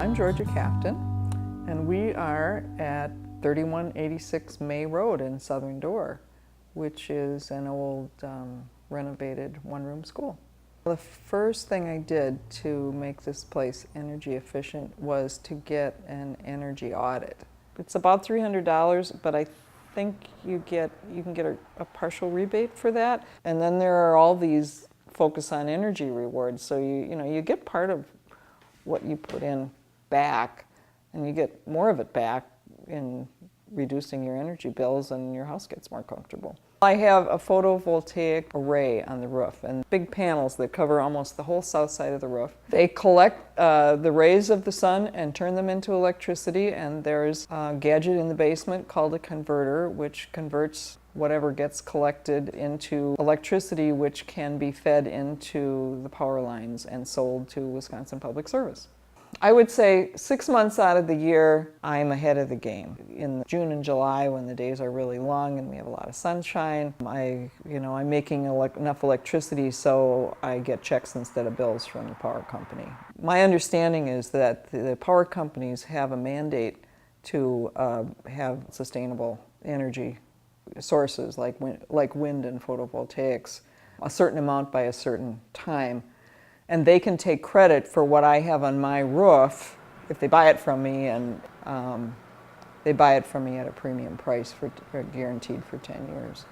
I'm Georgia Captain, and we are at 3186 May Road in Southern Door, which is an old renovated one-room school. The first thing I did to make this place energy efficient was to get an energy audit. It's about $300, but I think you can get a partial rebate for that. And then there are all these focus on energy rewards, so you get part of what you put in back, and you get more of it back in reducing your energy bills, and your house gets more comfortable. I have a photovoltaic array on the roof and big panels that cover almost the whole south side of the roof. They collect the rays of the sun and turn them into electricity, and there's a gadget in the basement called a converter, which converts whatever gets collected into electricity, which can be fed into the power lines and sold to Wisconsin Public Service. I would say 6 months out of the year, I'm ahead of the game. In June and July, when the days are really long and we have a lot of sunshine, I'm making enough electricity so I get checks instead of bills from the power company. My understanding is that the power companies have a mandate to have sustainable energy sources like wind and photovoltaics, a certain amount by a certain time. And they can take credit for what I have on my roof if they buy it from me, and they buy it from me at a premium price for guaranteed for 10 years.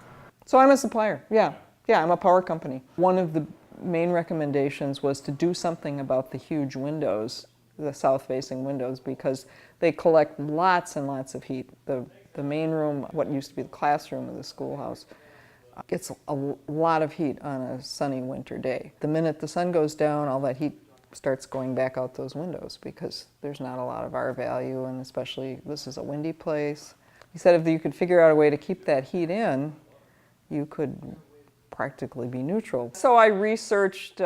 So I'm a supplier, yeah, I'm a power company. One of the main recommendations was to do something about the huge windows, the south-facing windows, because they collect lots and lots of heat. The main room, what used to be the classroom of the schoolhouse, gets a lot of heat on a sunny winter day. The minute the sun goes down, all that heat starts going back out those windows because there's not a lot of R value, and especially this is a windy place. He said if you could figure out a way to keep that heat in, you could practically be neutral. So I researched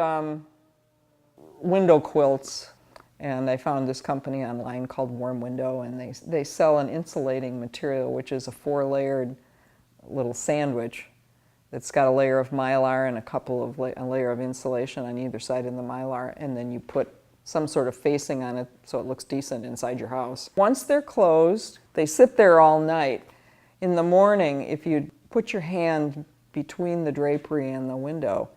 window quilts, and I found this company online called Warm Window, and they sell an insulating material, which is a 4-layered little sandwich. It's got a layer of Mylar and a layer of insulation on either side of the Mylar, and then you put some sort of facing on it so it looks decent inside your house. Once they're closed, they sit there all night. In the morning, if you put your hand between the drapery and the window,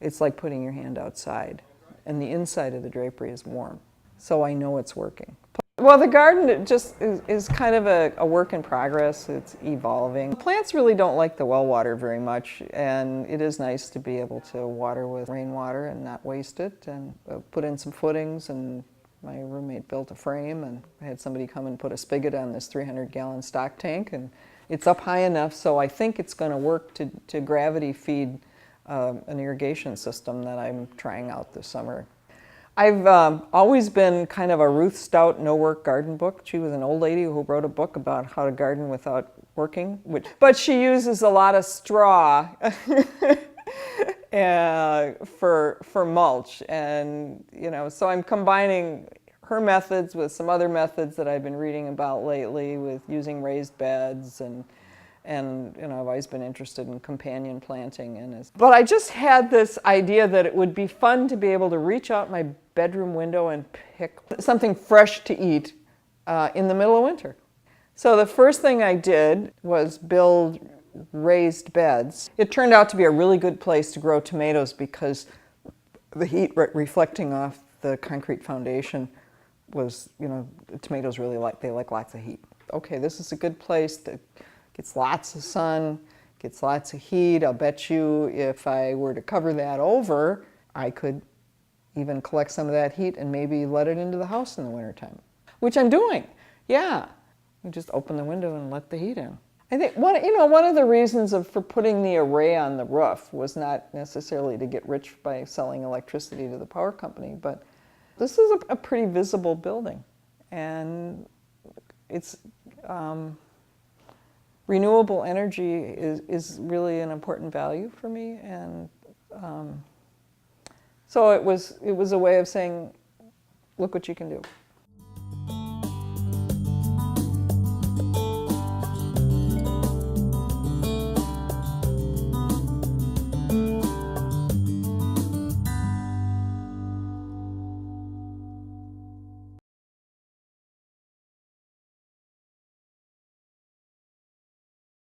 it's like putting your hand outside, and the inside of the drapery is warm. So I know it's working. Well, the garden just is kind of a work in progress. It's evolving. Plants really don't like the well water very much, and it is nice to be able to water with rainwater and not waste it, and put in some footings, and my roommate built a frame, and I had somebody come and put a spigot on this 300-gallon stock tank, and it's up high enough so I think it's going to work to gravity feed an irrigation system that I'm trying out this summer. I've always been kind of a Ruth Stout no-work garden book. She was an old lady who wrote a book about how to garden without working, but she uses a lot of straw for mulch, and so I'm combining her methods with some other methods that I've been reading about lately, with using raised beds, and I've always been interested in companion planting. But I just had this idea that it would be fun to be able to reach out my bedroom window and pick something fresh to eat in the middle of winter. So the first thing I did was build raised beds. It turned out to be a really good place to grow tomatoes because the heat reflecting off the concrete foundation was, tomatoes really like lots of heat. Okay, this is a good place that gets lots of sun, gets lots of heat. I'll bet you if I were to cover that over, I could even collect some of that heat and maybe let it into the house in the wintertime, which I'm doing. Yeah, you just open the window and let the heat in. I think one of the reasons for putting the array on the roof was not necessarily to get rich by selling electricity to the power company, but this is a pretty visible building, and it's renewable energy is really an important value for me, and so it was a way of saying, look what you can do.